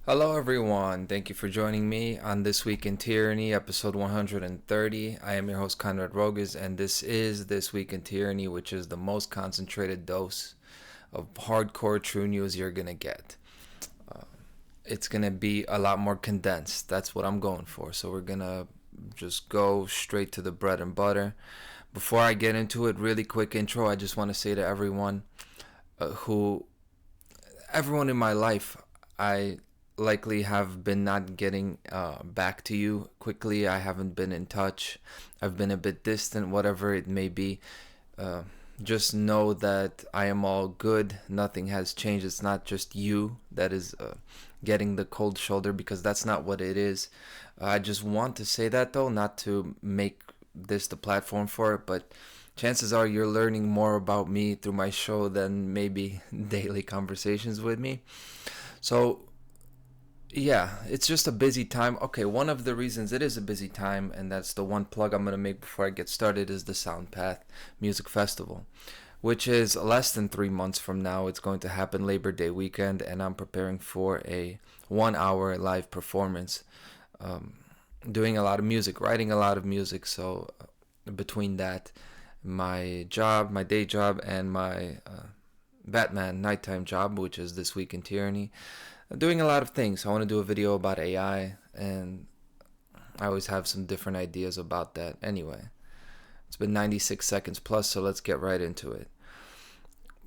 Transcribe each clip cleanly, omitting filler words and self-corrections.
Hello, everyone. Thank you for joining me on This Week in Tyranny, episode 130. I am your host, Konrad Rogoz, and this is This Week in Tyranny, which is the most concentrated dose of hardcore true news you're going to get. It's going to be a lot more condensed. That's what I'm going for. So we're going to just go straight to the bread and butter. Before I get into it, really quick intro, I just want to say to everyone everyone in my life, I likely have been not getting back to you quickly. I haven't been in touch. I've been a bit distant, whatever it may be. Just know that I am all good. Nothing has changed. It's not just you that is getting the cold shoulder, because that's not what it is. I just want to say that, though, not to make this the platform for it, but chances are you're learning more about me through my show than maybe daily conversations with me. So yeah, it's just a busy time. Okay, one of the reasons it is a busy time, and that's the one plug I'm going to make before I get started, is the Soundpath Music Festival, which is less than 3 months from now. It's going to happen Labor Day weekend, and I'm preparing for a 1 hour live performance, doing a lot of music, writing a lot of music. So between that, my job, my day job, and my Batman nighttime job, which is This Week in Tyranny, I'm doing a lot of things. I want to do a video about AI, and I always have some different ideas about that. Anyway, it's been 96 seconds plus, so let's get right into it.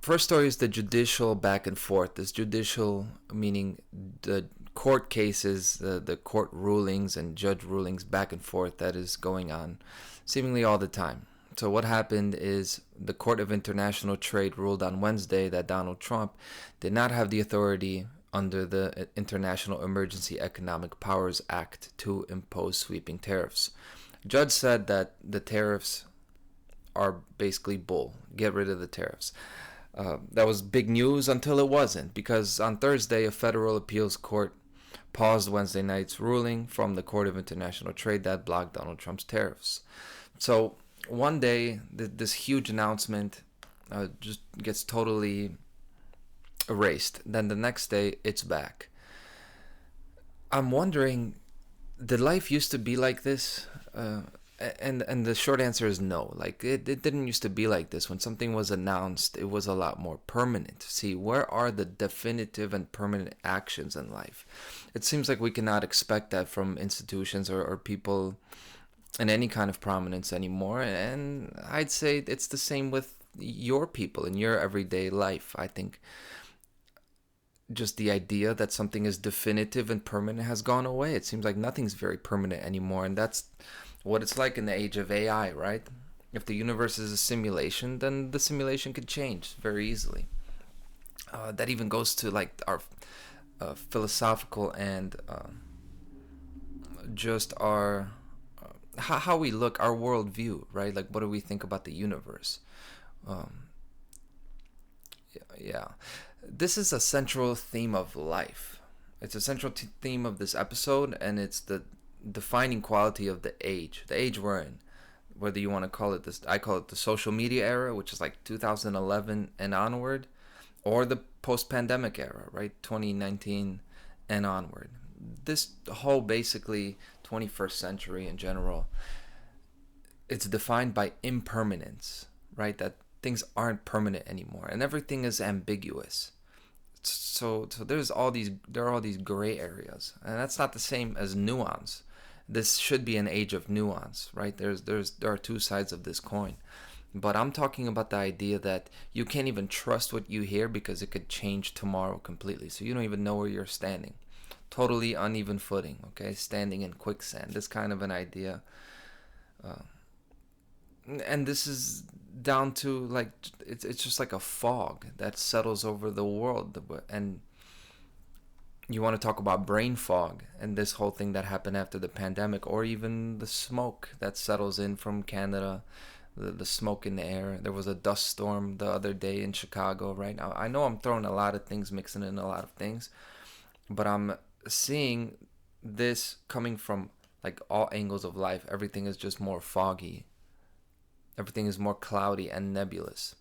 First story is the judicial back and forth. This judicial, meaning the court cases, the court rulings and judge rulings back and forth, that is going on seemingly all the time. So what happened is the Court of International Trade ruled on Wednesday that Donald Trump did not have the authority under the International Emergency Economic Powers Act to impose sweeping tariffs. Judge said that the tariffs are basically bull. Get rid of the tariffs. That was big news until it wasn't, because on Thursday, a federal appeals court paused Wednesday night's ruling from the Court of International Trade that blocked Donald Trump's tariffs. So one day, this huge announcement just gets totally erased. Then the next day, it's back. I'm wondering, did life used to be like this? And the short answer is no. Like, it didn't used to be like this. When something was announced, it was a lot more permanent. See, where are the definitive and permanent actions in life? It seems like we cannot expect that from institutions or people in any kind of prominence anymore. And I'd say it's the same with your people in your everyday life. I think just the idea that something is definitive and permanent has gone away. It seems like nothing's very permanent anymore, and that's what it's like in the age of AI, right? If the universe is a simulation, then the simulation could change very easily. That even goes to like our philosophical and just our how we look, our worldview, right? Like, what do we think about the universe? Um, yeah. This is a central theme of life. It's a central theme of this episode, and it's the defining quality of the age we're in. Whether you want to call it this, I call it the social media era, which is like 2011 and onward, or the post-pandemic era, right? 2019 and onward. This whole basically 21st century in general, it's defined by impermanence, right? That things aren't permanent anymore, and everything is ambiguous. So there are all these gray areas, and that's not the same as nuance. This should be an age of nuance, right? There are two sides of this coin, but I'm talking about the idea that you can't even trust what you hear because it could change tomorrow completely. So you don't even know where you're standing. Totally uneven footing, okay? Standing in quicksand. This kind of an idea. And this is down to like it's just like a fog that settles over the world. And you want to talk about brain fog and this whole thing that happened after the pandemic, or even the smoke that settles in from Canada, the smoke in the air. There was a dust storm the other day in Chicago. Right now, I know I'm throwing a lot of things, mixing in a lot of things, but I'm seeing this coming from like all angles of life. Everything is just more foggy. Everything is more cloudy and nebulous.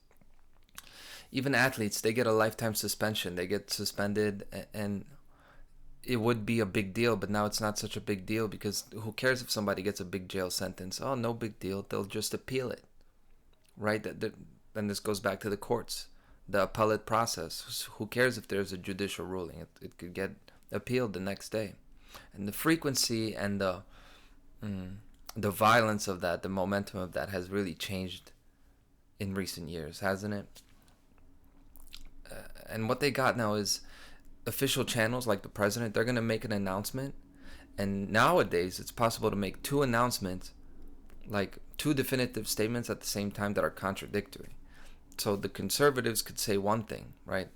Even athletes, they get a lifetime suspension. They get suspended, and it would be a big deal, but now it's not such a big deal because who cares if somebody gets a big jail sentence? Oh, no big deal. They'll just appeal it, right? Then this goes back to the courts, the appellate process. Who cares if there's a judicial ruling? It could get appealed the next day. And the frequency and the violence of that, the momentum of that has really changed in recent years, hasn't it? And what they got now is official channels like the president. They're going to make an announcement. And nowadays, it's possible to make two announcements, like two definitive statements at the same time that are contradictory. So the conservatives could say one thing, right?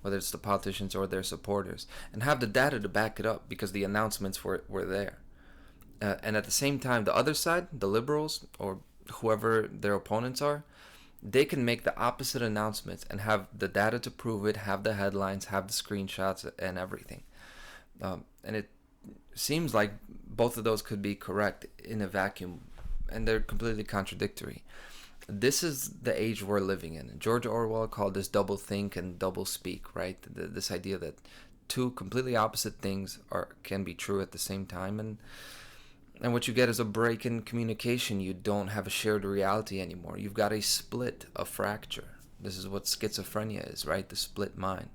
Whether it's the politicians or their supporters, and have the data to back it up because the announcements were there. And at the same time, the other side, the liberals or whoever their opponents are, they can make the opposite announcements and have the data to prove it, have the headlines, have the screenshots, and everything. And it seems like both of those could be correct in a vacuum, and they're completely contradictory. This is the age we're living in. George Orwell called this double think and double speak, right? This idea that two completely opposite things can be true at the same time, and what you get is a break in communication. You don't have a shared reality anymore. You've got a split, a fracture. This is what schizophrenia is, right? The split mind.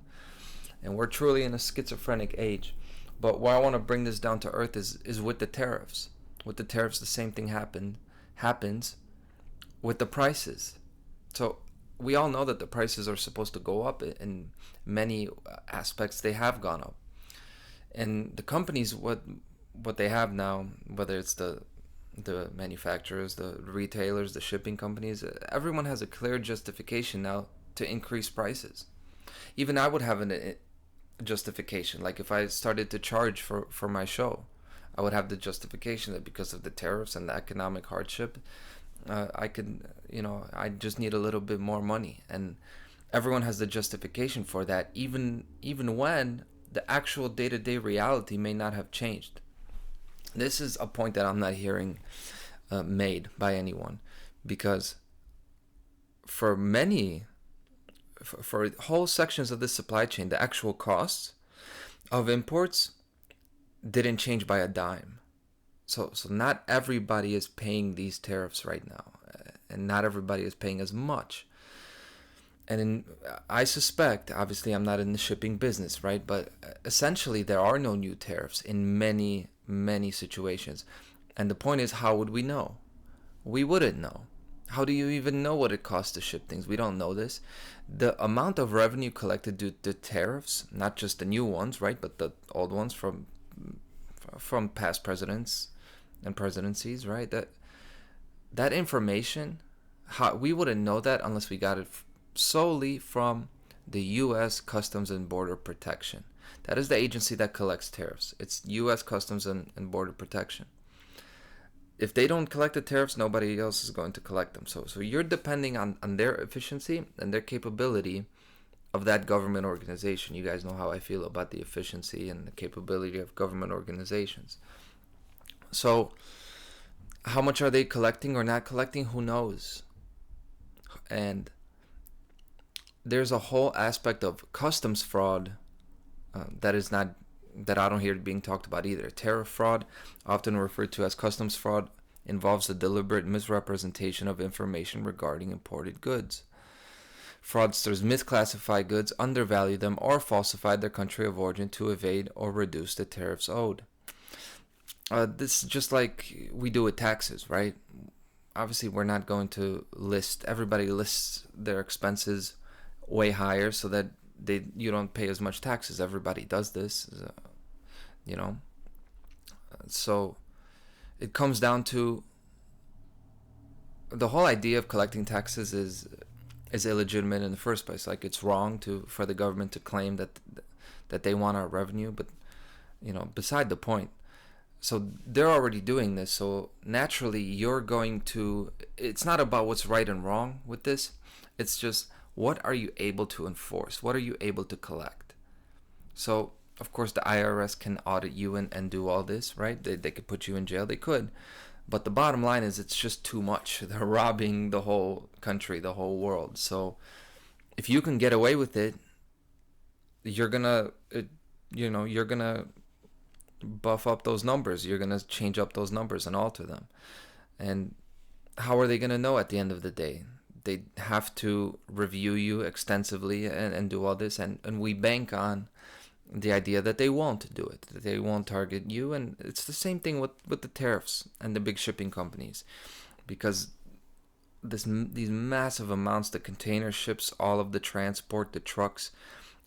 And we're truly in a schizophrenic age. But why I want to bring this down to earth is with the tariffs. With the tariffs, the same thing happens with the prices. So we all know that the prices are supposed to go up in many aspects. They have gone up. And the companies, what they have now, whether it's the manufacturers, the retailers, the shipping companies, everyone has a clear justification now to increase prices. Even I would have a justification. Like if I started to charge for my show, I would have the justification that because of the tariffs and the economic hardship, I could, I just need a little bit more money. And everyone has the justification for that, even when the actual day-to-day reality may not have changed. This is a point that I'm not hearing made by anyone, because for whole sections of the supply chain, the actual costs of imports didn't change by a dime. So not everybody is paying these tariffs right now, and not everybody is paying as much. And I suspect, obviously I'm not in the shipping business, right? But essentially there are no new tariffs in many situations. And the point is, how would we know? We wouldn't know. How do you even know what it costs to ship things? We don't know this. The amount of revenue collected due to tariffs, not just the new ones, right? But the old ones from past presidents and presidencies, right? That information, we wouldn't know that unless we got it solely from the U.S. Customs and Border Protection. That is the agency that collects tariffs. It's U.S. Customs and Border Protection. If they don't collect the tariffs, nobody else is going to collect them. So you're depending on their efficiency and their capability of that government organization. You guys know how I feel about the efficiency and the capability of government organizations. So how much are they collecting or not collecting? Who knows? And there's a whole aspect of customs fraud that I don't hear being talked about either. Tariff fraud, often referred to as customs fraud, involves the deliberate misrepresentation of information regarding imported goods. Fraudsters misclassify goods, undervalue them, or falsify their country of origin to evade or reduce the tariffs owed. This is just like we do with taxes, right? Obviously, we're not going to everybody lists their expenses way higher so that you don't pay as much taxes. Everybody does this, So it comes down to the whole idea of collecting taxes is illegitimate in the first place. Like, it's wrong for the government to claim that they want our revenue, but beside the point. So they're already doing this. So naturally, it's not about what's right and wrong with this. It's just, what are you able to enforce? What are you able to collect? So, of course, the IRS can audit you and do all this, right? They could put you in jail. They could. But the bottom line is, it's just too much. They're robbing the whole country, the whole world. So if you can get away with it, you're gonna buff up those numbers. You're going to change up those numbers and alter them. And how are they going to know at the end of the day? They have to review you extensively and do all this. And we bank on the idea that they won't do it, that they won't target you. And it's the same thing with the tariffs and the big shipping companies. Because these massive amounts, the container ships, all of the transport, the trucks,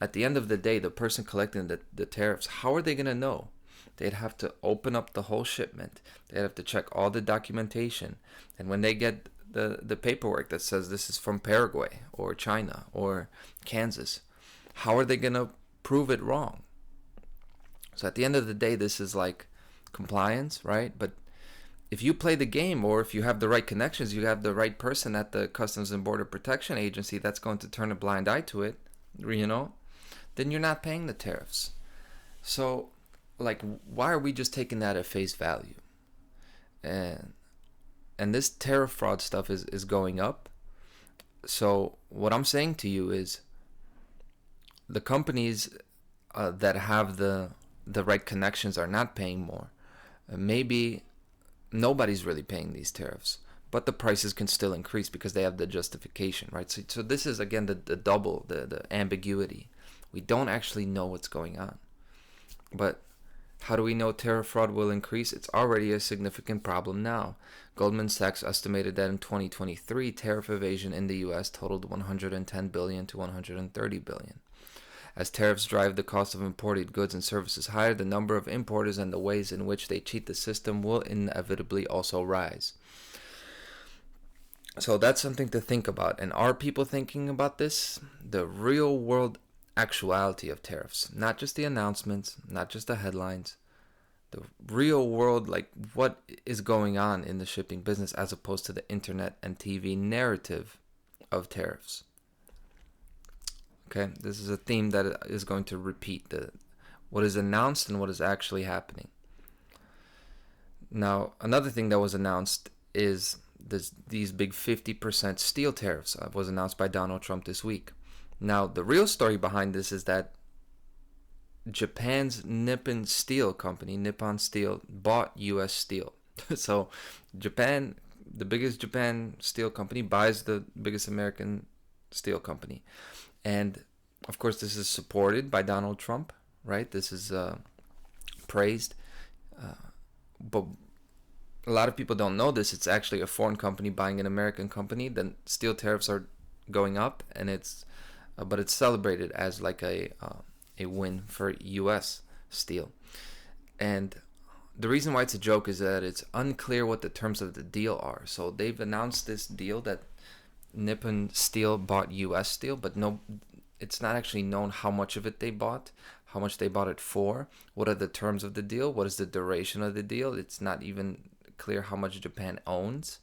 at the end of the day, the person collecting the tariffs, how are they going to know? They'd have to open up the whole shipment. They'd have to check all the documentation. And when they get the paperwork that says this is from Paraguay or China or Kansas, how are they going to prove it wrong? So at the end of the day, this is like compliance, right? But if you play the game, or if you have the right connections, you have the right person at the Customs and Border Protection Agency that's going to turn a blind eye to it, then you're not paying the tariffs. So, like, why are we just taking that at face value? And this tariff fraud stuff is going up. So what I'm saying to you is, the companies that have the right connections are not paying more. Maybe nobody's really paying these tariffs, but the prices can still increase because they have the justification, right? So this is, again, the double, the ambiguity. We don't actually know what's going on. But how do we know tariff fraud will increase? It's already a significant problem now. Goldman Sachs estimated that in 2023, tariff evasion in the U.S. totaled $110 billion to $130 billion. As tariffs drive the cost of imported goods and services higher, the number of importers and the ways in which they cheat the system will inevitably also rise. So that's something to think about. And are people thinking about this? The real world actuality of tariffs, not just the announcements, not just the headlines, the real world, like what is going on in the shipping business, as opposed to the internet and TV narrative of tariffs. Okay, this is a theme that is going to repeat, what is announced and what is actually happening. Now, another thing that was announced is these big 50% steel tariffs was announced by Donald Trump this week. Now, the real story behind this is that Japan's Nippon Steel company, Nippon Steel, bought U.S. steel. So Japan, the biggest Japan steel company, buys the biggest American steel company. And, of course, this is supported by Donald Trump, right? This is praised. But a lot of people don't know this. It's actually a foreign company buying an American company. Then steel tariffs are going up, and but it's celebrated as like a win for U.S. steel. And the reason why it's a joke is that it's unclear what the terms of the deal are. So they've announced this deal that Nippon Steel bought U.S. steel, but it's not actually known how much of it they bought, how much they bought it for, what are the terms of the deal, what is the duration of the deal. It's not even clear how much Japan owns.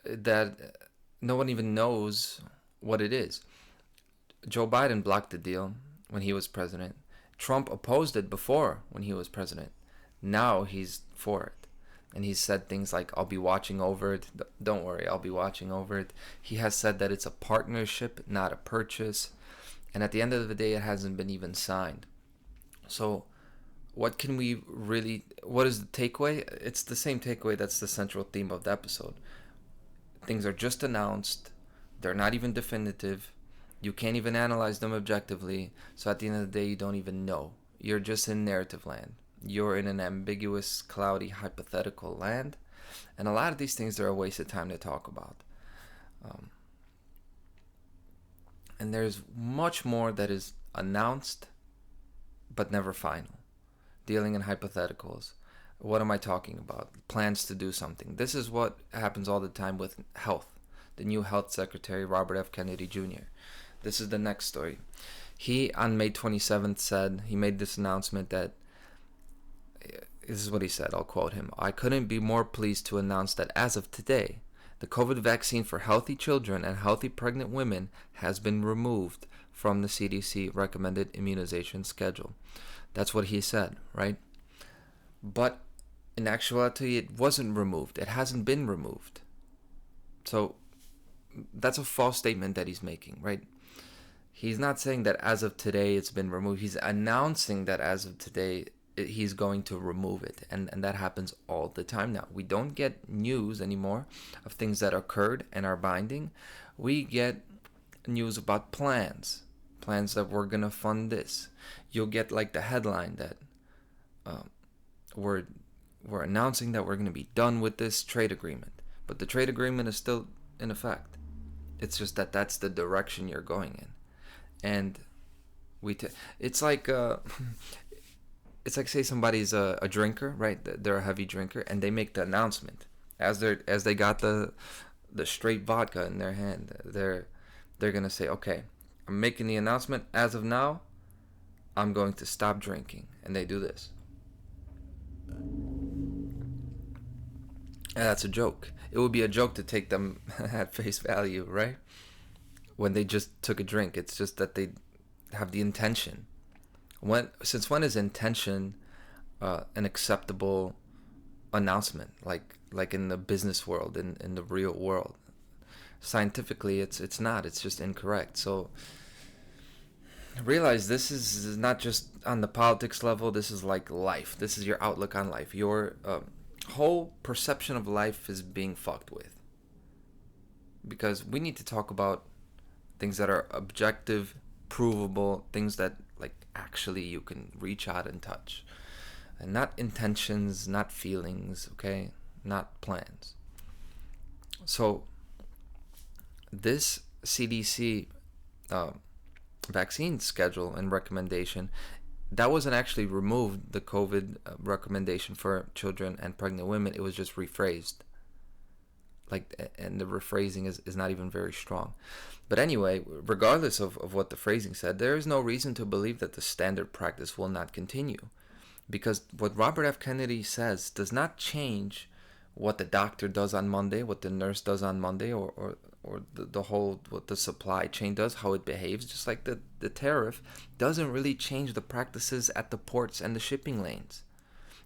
That no one even knows what it is. Joe Biden blocked the deal when he was president. Trump opposed it before when he was president. Now he's for it. And he's said things like, I'll be watching over it. Don't worry, I'll be watching over it. He has said that it's a partnership, not a purchase. And at the end of the day, it hasn't been even signed. So what is the takeaway? It's the same takeaway that's the central theme of the episode. Things are just announced. They're not even definitive. You can't even analyze them objectively. So at the end of the day, you don't even know. You're just in narrative land. You're in an ambiguous, cloudy, hypothetical land. And a lot of these things are a waste of time to talk about. And there's much more that is announced, but never final. Dealing in hypotheticals. What am I talking about? Plans to do something. This is what happens all the time with health. The new health secretary, Robert F. Kennedy Jr. This is the next story. He, on May 27th, he made this announcement that, this is what he said, I'll quote him, "I couldn't be more pleased to announce that as of today, the COVID vaccine for healthy children and healthy pregnant women has been removed from the CDC recommended immunization schedule." That's what he said, right? But in actuality, it wasn't removed. It hasn't been removed. So that's a false statement that he's making, right? He's not saying that as of today it's been removed. He's announcing that as of today he's going to remove it. And that happens all the time now. We don't get news anymore of things that occurred and are binding. We get news about plans that we're going to fund this. You'll get like the headline that we're announcing that we're going to be done with this trade agreement. But the trade agreement is still in effect. It's just that that's the direction you're going in. And it's like it's like, say somebody's a drinker, right? They're a heavy drinker, and they make the announcement as they got the straight vodka in their hand. They're gonna say, okay, I'm making the announcement. As of now, I'm going to stop drinking, and they do this. And that's a joke. It would be a joke to take them at face value, right? When they just took a drink. It's just that they have the intention. Since when is intention an acceptable announcement? Like in the business world, in the real world, scientifically, it's not. It's just incorrect. So realize this is not just on the politics level. This is like life. This is your outlook on life. Your whole perception of life is being fucked with. Because we need to talk about things that are objective, provable, things that like actually you can reach out and touch. And not intentions, not feelings, okay? Not plans. So this CDC vaccine schedule and recommendation, that wasn't actually removed, the COVID recommendation for children and pregnant women. It was just rephrased. And the rephrasing is not even very strong. But anyway, regardless of what the phrasing said, there is no reason to believe that the standard practice will not continue. Because what Robert F. Kennedy says does not change what the doctor does on Monday, what the nurse does on Monday, or the whole, what the supply chain does, how it behaves. Just like the tariff doesn't really change the practices at the ports and the shipping lanes.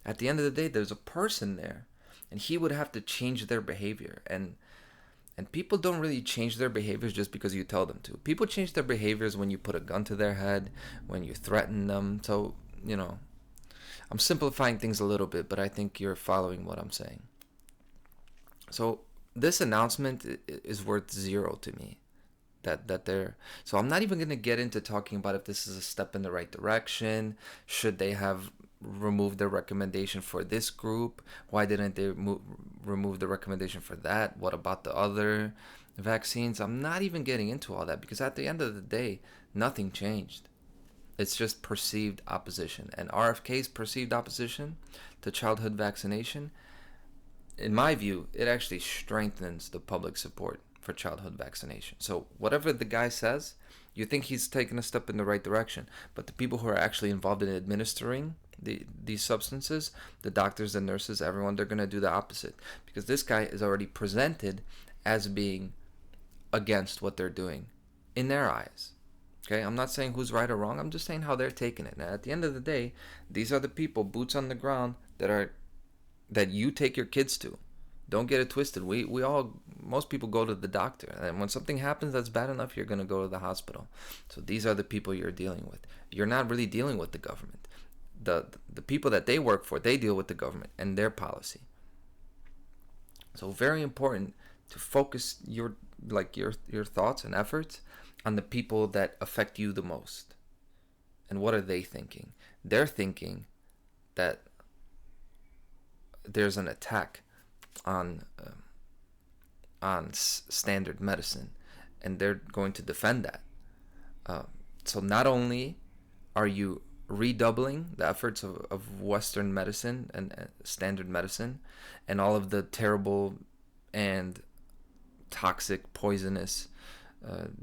At the end of the day, there's a person there, and he would have to change their behavior. And people don't really change their behaviors just because you tell them to. People change their behaviors when you put a gun to their head, when you threaten them. So, I'm simplifying things a little bit, but I think you're following what I'm saying. So this announcement is worth zero to me. So I'm not even going to get into talking about if this is a step in the right direction. Should they have removed their recommendation for this group? Why didn't they remove the recommendation for that? What about the other vaccines? I'm not even getting into all that, because at the end of the day, nothing changed. It's just perceived opposition. And RFK's perceived opposition to childhood vaccination, in my view, it actually strengthens the public support for childhood vaccination. So whatever the guy says, you think he's taking a step in the right direction. But the people who are actually involved in administering these substances, the doctors and nurses, everyone, they're going to do the opposite. Because this guy is already presented as being against what they're doing in their eyes. Okay, I'm not saying who's right or wrong. I'm just saying how they're taking it. Now, at the end of the day, these are the people, boots on the ground, that you take your kids to. Don't get it twisted. Most people go to the doctor, and when something happens that's bad enough, you're going to go to the hospital. So these are the people you're dealing with. You're not really dealing with the government. The people that they work for, they deal with the government and their policy. So very important to focus your thoughts and efforts on the people that affect you the most. And what are they thinking? They're thinking that there's an attack on standard medicine, and they're going to defend that. So not only are you redoubling the efforts of Western medicine and standard medicine and all of the terrible and toxic, poisonous,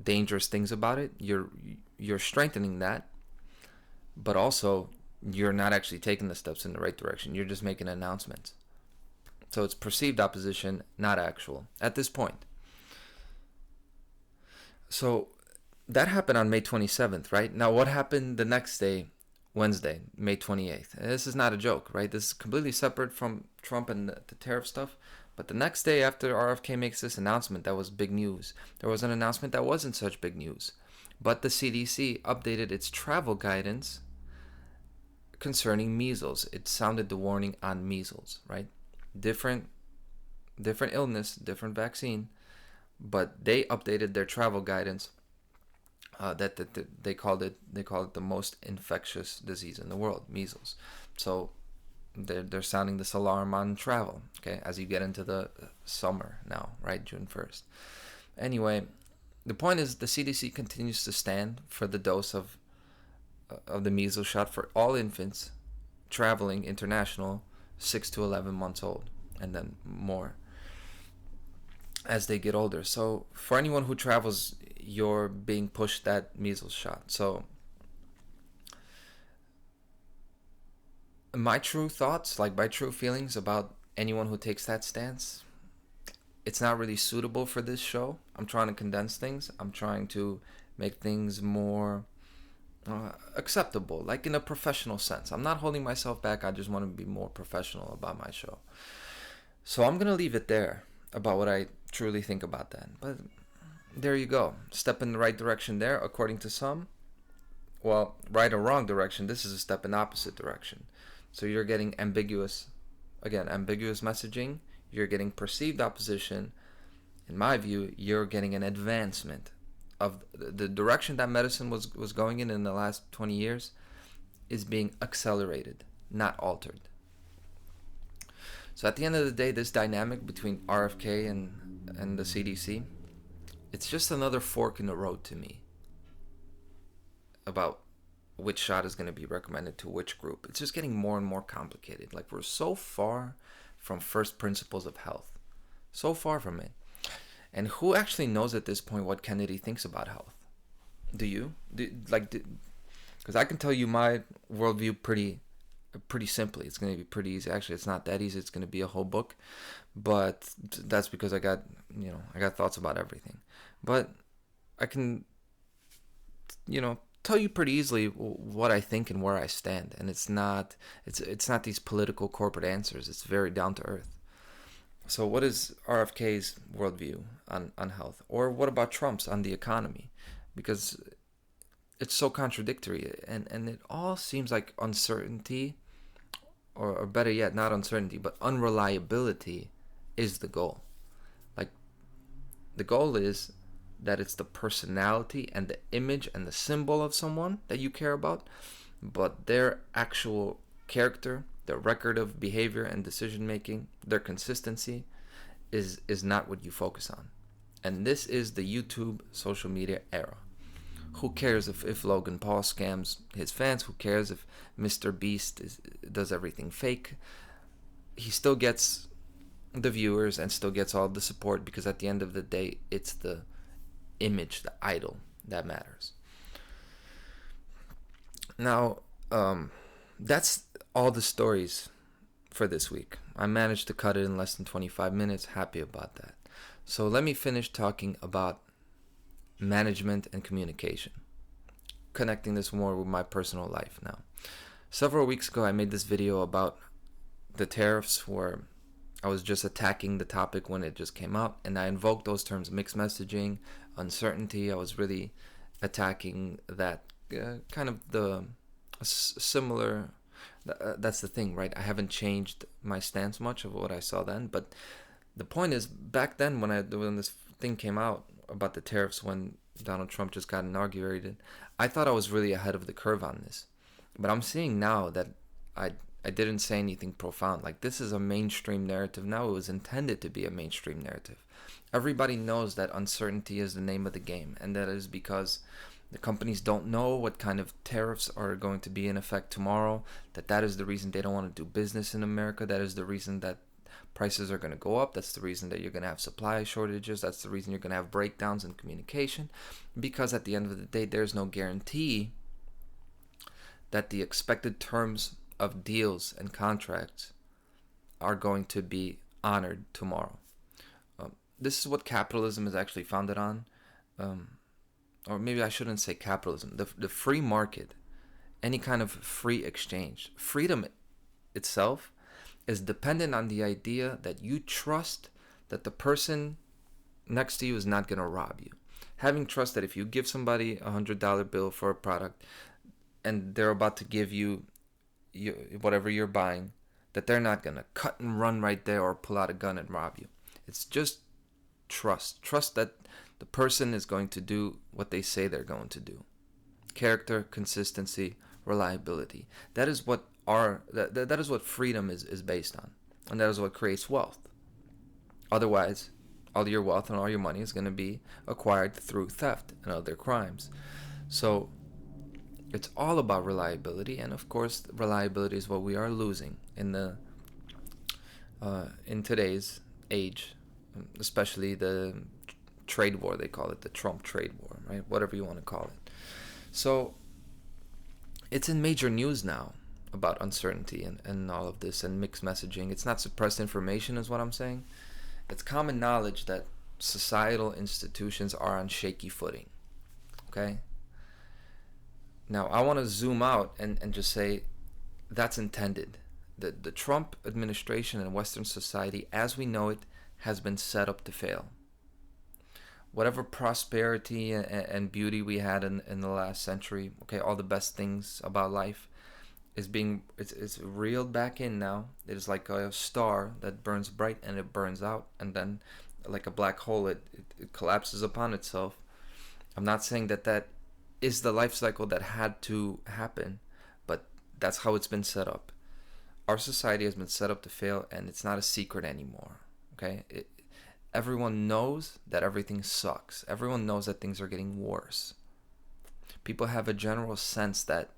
dangerous things about it, you're strengthening that, but also you're not actually taking the steps in the right direction. You're just making announcements. So it's perceived opposition, not actual, at this point. So that happened on May 27th, right? Now what happened the next day, Wednesday, May 28th? This is not a joke, right? This is completely separate from Trump and the tariff stuff. But the next day after RFK makes this announcement, that was big news. There was an announcement that wasn't such big news. But the CDC updated its travel guidance concerning measles. It sounded the warning on measles, right? Different illness, different vaccine, but they updated their travel guidance. That they called it the most infectious disease in the world, measles. So they're sounding this alarm on travel. Okay, as you get into the summer now, right? June 1st. Anyway, the point is the CDC continues to stand for the dose of the measles shot for all infants traveling international 6 to 11 months old, and then more as they get older. So for anyone who travels, you're being pushed that measles shot. So my true thoughts, like my true feelings about anyone who takes that stance, it's not really suitable for this show. I'm trying to condense things. I'm trying to make things more acceptable, like in a professional sense. I'm not holding myself back. I just want to be more professional about my show. So I'm going to leave it there about what I truly think about that. But there you go. Step in the right direction there, according to some. Well, right or wrong direction, this is a step in opposite direction. So you're getting ambiguous messaging. You're getting perceived opposition. In my view, you're getting an advancement of the direction that medicine was going in the last 20 years is being accelerated, not altered. So at the end of the day, this dynamic between RFK and the CDC, it's just another fork in the road to me about which shot is going to be recommended to which group. It's just getting more and more complicated. Like, we're so far from first principles of health. So far from it. And who actually knows at this point what Kennedy thinks about health? Do you? Because I can tell you my worldview pretty simply. It's going to be pretty easy. Actually, it's not that easy. It's going to be a whole book. But that's because I got thoughts about everything. But I can, tell you pretty easily what I think and where I stand. And it's not these political corporate answers. It's very down to earth. So what is RFK's worldview on health? Or what about Trump's on the economy? Because it's so contradictory, and it all seems like uncertainty, or better yet, not uncertainty, but unreliability is the goal. Like, the goal is that it's the personality and the image and the symbol of someone that you care about, but their actual character, their record of behavior and decision making, their consistency is not what you focus on. And this is the YouTube social media era. Who cares if Logan Paul scams his fans? Who cares if Mr. Beast does everything fake? He still gets the viewers and still gets all the support, because at the end of the day, it's the image, the idol, that matters. Now, that's all the stories for this week. I managed to cut it in less than 25 minutes. Happy about that. So let me finish talking about management and communication, connecting this more with my personal life now. Several weeks ago, I made this video about the tariffs, where I was just attacking the topic when it just came up, and I invoked those terms: mixed messaging, uncertainty. I was really attacking that kind of the similar. That's the thing, right? I haven't changed my stance much of what I saw then, but the point is, back then when this thing came out about the tariffs, when Donald Trump just got inaugurated, I thought I was really ahead of the curve on this. But I'm seeing now that I didn't say anything profound. Like, this is a mainstream narrative now. It was intended to be a mainstream narrative. Everybody knows that uncertainty is the name of the game, and that is because the companies don't know what kind of tariffs are going to be in effect tomorrow, that is the reason they don't want to do business in America. That is the reason that prices are going to go up. That's the reason that you're going to have supply shortages. That's the reason you're going to have breakdowns in communication, because at the end of the day, there's no guarantee that the expected terms of deals and contracts are going to be honored tomorrow. This is what capitalism is actually founded on. Or maybe I shouldn't say capitalism, the free market, any kind of free exchange. Freedom itself is dependent on the idea that you trust that the person next to you is not going to rob you. Having trust that if you give somebody $100 bill for a product and they're about to give you whatever you're buying, that they're not gonna cut and run right there or pull out a gun and rob you. It's just trust. Trust that the person is going to do what they say they're going to do. Character, consistency, reliability. That is what that is what freedom is based on, and that is what creates wealth. Otherwise, all your wealth and all your money is going to be acquired through theft and other crimes. So it's all about reliability, and of course, reliability is what we are losing in today's age, especially the trade war, they call it, the Trump trade war, right? Whatever you want to call it. So it's in major news now about uncertainty and all of this and mixed messaging. It's not suppressed information, is what I'm saying. It's common knowledge that societal institutions are on shaky footing. Okay? Now, I want to zoom out and just say that's intended. The Trump administration and Western society, as we know it, has been set up to fail. Whatever prosperity and beauty we had in the last century, okay, all the best things about life it's reeled back in now. It is like a star that burns bright and it burns out, and then like a black hole, it collapses upon itself. I'm not saying that is the life cycle that had to happen, but that's how it's been set up. Our society has been set up to fail, and it's not a secret anymore. Okay, everyone knows that everything sucks. Everyone knows that things are getting worse. People have a general sense that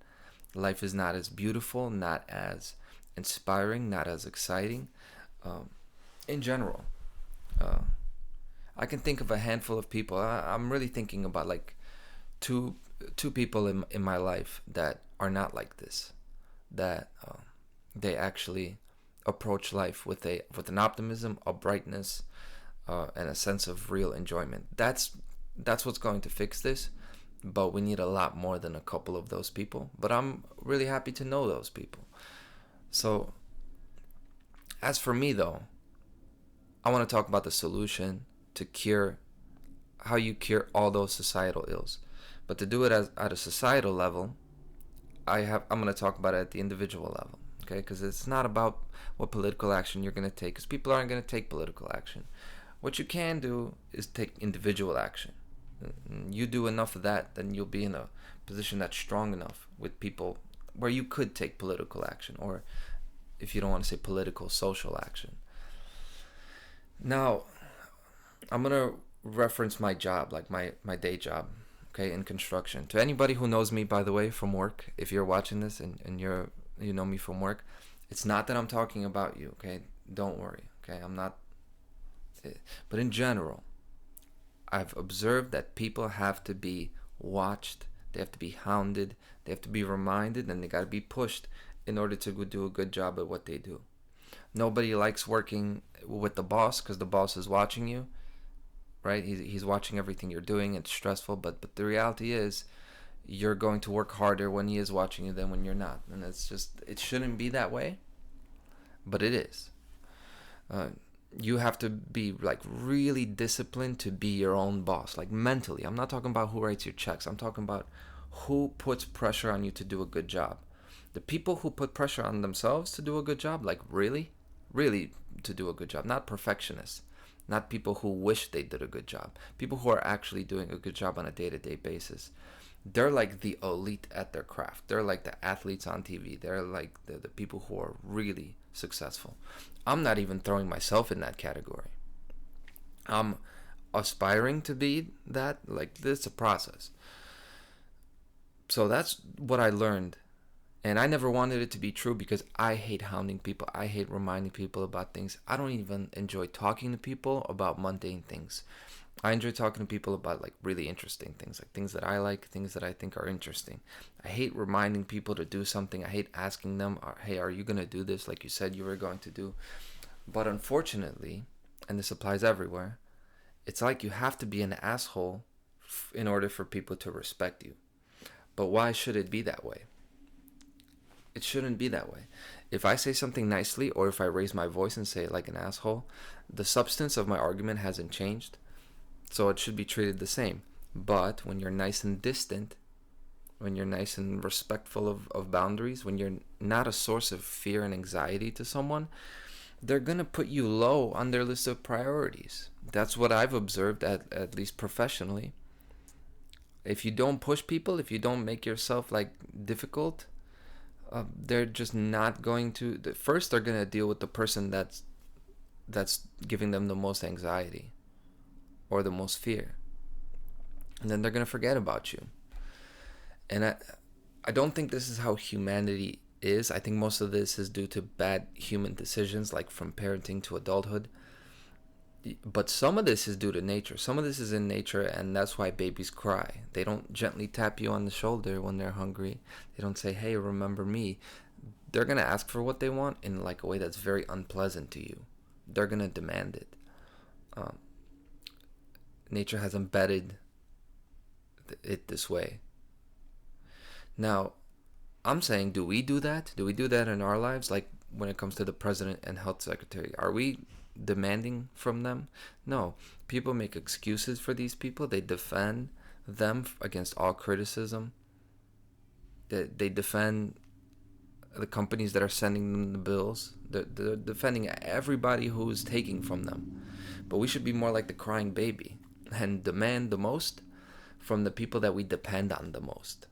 life is not as beautiful, not as inspiring, not as exciting. In general, I can think of a handful of people. I'm really thinking about like two people in my life that are not like this. That they actually approach life with an optimism, a brightness, and a sense of real enjoyment. That's what's going to fix this. But we need a lot more than a couple of those people. But I'm really happy to know those people. So, as for me though, I want to talk about the solution to cure, how you cure all those societal ills. But to do it at a societal level, I'm going to talk about it at the individual level. Okay, because it's not about what political action you're going to take, because people aren't going to take political action. What you can do is take individual action. You do enough of that, then you'll be in a position that's strong enough with people where you could take political action, or if you don't want to say political, social action. Now, I'm going to reference my job, like my day job, okay, in construction. To anybody who knows me, by the way, from work, if you're watching this and you know me from work, it's not that I'm talking about you, okay? Don't worry, okay? I'm not. But in general, I've observed that people have to be watched, they have to be hounded, they have to be reminded, and they got to be pushed in order to do a good job at what they do. Nobody likes working with the boss because the boss is watching you, right? He's watching everything you're doing. It's stressful, but the reality is you're going to work harder when he is watching you than when you're not. And it shouldn't be that way, but it is. You have to be like really disciplined to be your own boss, like mentally. I'm not talking about who writes your checks. I'm talking about who puts pressure on you to do a good job. The people who put pressure on themselves to do a good job, like really to do a good job, not perfectionists, not people who wish they did a good job, people who are actually doing a good job on a day-to-day basis. They're like the elite at their craft. They're like the athletes on TV. They're like the people who are really successful. I'm not even throwing myself in that category. I'm aspiring to be that. Like, this is a process. So that's what I learned. And I never wanted it to be true because I hate hounding people. I hate reminding people about things. I don't even enjoy talking to people about mundane things. I enjoy talking to people about like really interesting things, like things that I like, things that I think are interesting. I hate reminding people to do something. I hate asking them, hey, are you going to do this like you said you were going to do? But unfortunately, and this applies everywhere, it's like you have to be an asshole in order for people to respect you. But why should it be that way? It shouldn't be that way. If I say something nicely or if I raise my voice and say it like an asshole, the substance of my argument hasn't changed. So it should be treated the same. But when you're nice and distant, when you're nice and respectful of boundaries, when you're not a source of fear and anxiety to someone, they're going to put you low on their list of priorities. That's what I've observed, at least professionally. If you don't push people, if you don't make yourself like difficult, they're just not going to. First, they're going to deal with the person that's giving them the most anxiety or the most fear, and then they're going to forget about you. And I don't think this is how humanity is. I think most of this is due to bad human decisions, like from parenting to adulthood. But some of this is due to nature. Some of this is in nature, and that's why babies cry. They don't gently tap you on the shoulder when they're hungry. They don't say, "Hey, remember me." They're gonna ask for what they want in like a way that's very unpleasant to you. They're gonna demand it. Nature has embedded it this way. Now, I'm saying, do we do that? Do we do that in our lives? Like when it comes to the president and health secretary, are we demanding from them? No. People make excuses for these people. They defend them against all criticism. They defend the companies that are sending them the bills. They're defending everybody who is taking from them. But we should be more like the crying baby and demand the most from the people that we depend on the most.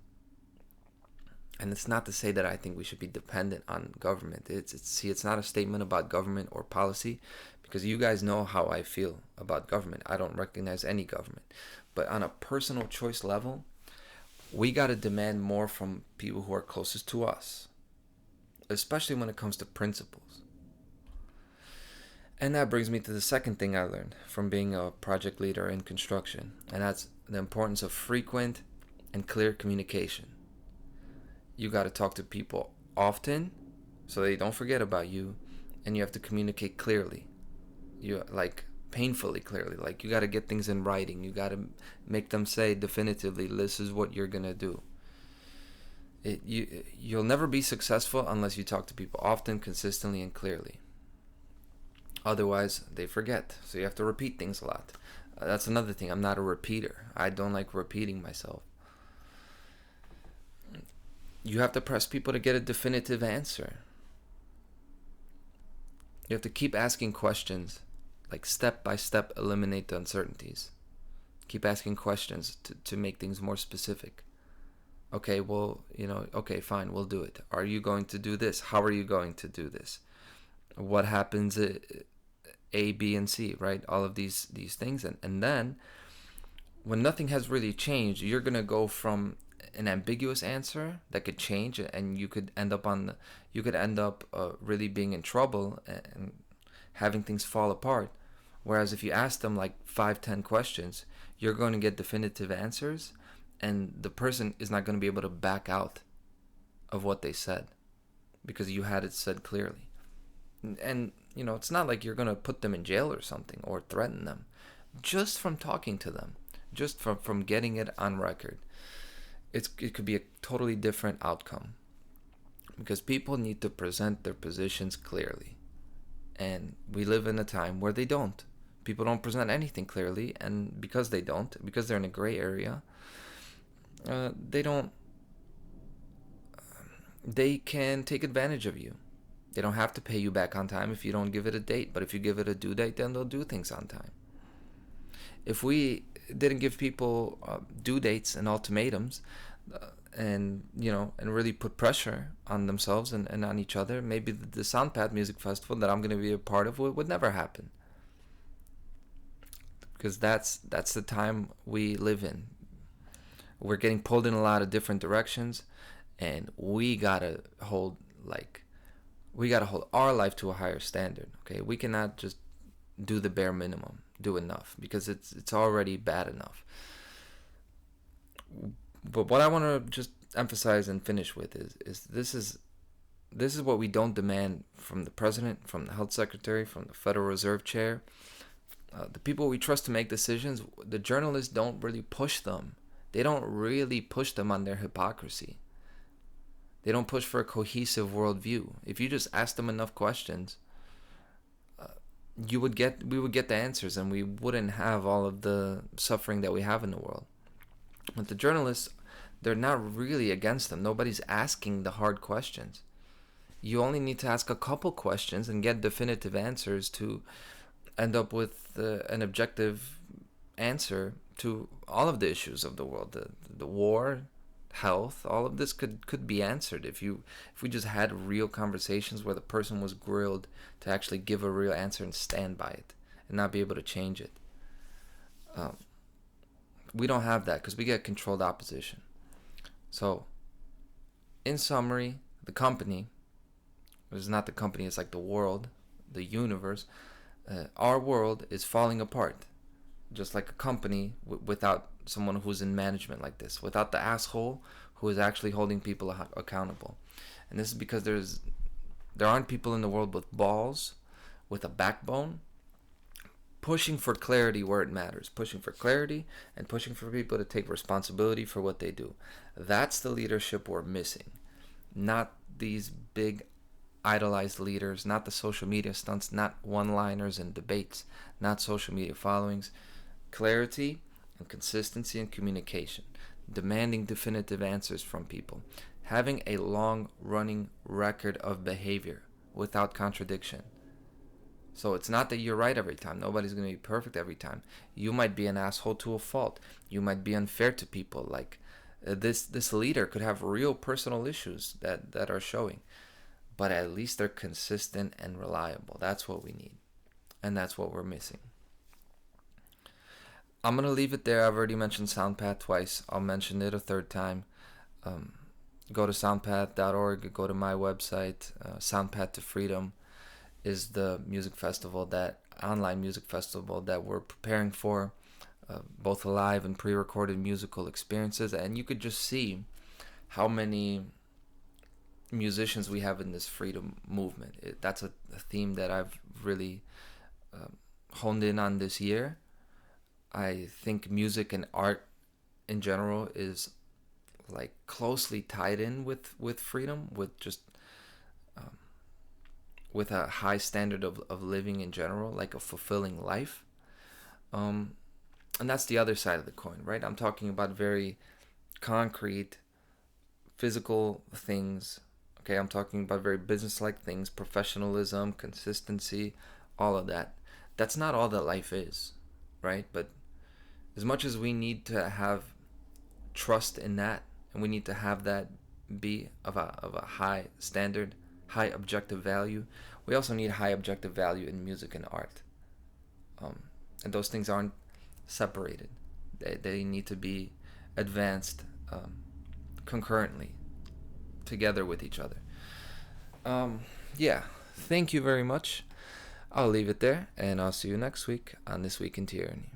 And it's not to say that I think we should be dependent on government. It's not a statement about government or policy, because you guys know how I feel about government. I don't recognize any government. But on a personal choice level, we got to demand more from people who are closest to us, especially when it comes to principles. And that brings me to the second thing I learned from being a project leader in construction, and that's the importance of frequent and clear communication. You got to talk to people often so they don't forget about you, and you have to communicate clearly. You like painfully clearly. Like you got to get things in writing. You got to make them say definitively, this is what you're going to do. You'll never be successful unless you talk to people often, consistently, and clearly. Otherwise, they forget. So you have to repeat things a lot. That's another thing. I'm not a repeater. I don't like repeating myself. You have to press people to get a definitive answer. You have to keep asking questions, like step by step eliminate the uncertainties. Keep asking questions to make things more specific. Okay, well, okay, fine, we'll do it. Are you going to do this? How are you going to do this? What happens at A, B, and C, right? All of these things. And then, when nothing has really changed, you're going to go from an ambiguous answer that could change, and you could end up really being in trouble and having things fall apart. Whereas if you ask them like 5-10 questions, you're going to get definitive answers, and the person is not going to be able to back out of what they said because you had it said clearly. And it's not like you're going to put them in jail or something or threaten them. Just from talking to them, just from getting it on record, it could be a totally different outcome, because people need to present their positions clearly, and we live in a time where they don't. People don't present anything clearly, and because they're in a gray area, they can take advantage of you. They don't have to pay you back on time if you don't give it a date, but if you give it a due date, then they'll do things on time. If we didn't give people due dates and ultimatums, and really put pressure on themselves and on each other, maybe the Soundpath Music Festival that I'm going to be a part of would never happen. Because that's the time we live in. We're getting pulled in a lot of different directions, and we gotta hold our life to a higher standard. Okay, we cannot just do the bare minimum, do enough, because it's already bad enough. But what I want to just emphasize and finish with is this is what we don't demand from the president, from the health secretary, from the Federal Reserve chair, the people we trust to make decisions. The journalists don't really push them. They don't really push them on their hypocrisy. They don't push for a cohesive worldview. If you just ask them enough questions, we would get the answers, and we wouldn't have all of the suffering that we have in the world. But the journalists, they're not really against them. Nobody's asking the hard questions. You only need to ask a couple questions and get definitive answers to end up with an objective answer to all of the issues of the world. The war, health, all of this could be answered if we just had real conversations where the person was grilled to actually give a real answer and stand by it and not be able to change it. We don't have that because we get controlled opposition. So, in summary, the company, it's not the company, it's like the world, the universe, our world is falling apart. Just like a company without someone who's in management like this, without the asshole who is actually holding people accountable. And this is because there aren't people in the world with balls, with a backbone, pushing for clarity where it matters, pushing for clarity and pushing for people to take responsibility for what they do. That's the leadership we're missing. Not these big idolized leaders, not the social media stunts, not one-liners and debates, not social media followings. Clarity and consistency in communication, demanding definitive answers from people, having a long-running record of behavior without contradiction. So it's not that you're right every time. Nobody's going to be perfect every time. You might be an asshole to a fault. You might be unfair to people. Like this leader could have real personal issues that are showing. But at least they're consistent and reliable. That's what we need. And that's what we're missing. I'm going to leave it there. I've already mentioned SoundPath twice. I'll mention it a third time. Go to soundpath.org. Go to my website. SoundPath to Freedom is the music festival, that online music festival that we're preparing for, both live and pre-recorded musical experiences. And you could just see how many musicians we have in this freedom movement. That's a theme that I've really honed in on this year. I think music and art in general is like closely tied in with freedom, with just with a high standard of living in general, like a fulfilling life. And that's the other side of the coin, right? I'm talking about very concrete, physical things. Okay, I'm talking about very business-like things, professionalism, consistency, all of that. That's not all that life is, right? But as much as we need to have trust in that, and we need to have that be of a high standard, high objective value, we also need high objective value in music and art. And those things aren't separated. They need to be advanced concurrently, together with each other. Yeah, thank you very much. I'll leave it there, and I'll see you next week on This Week in Tyranny.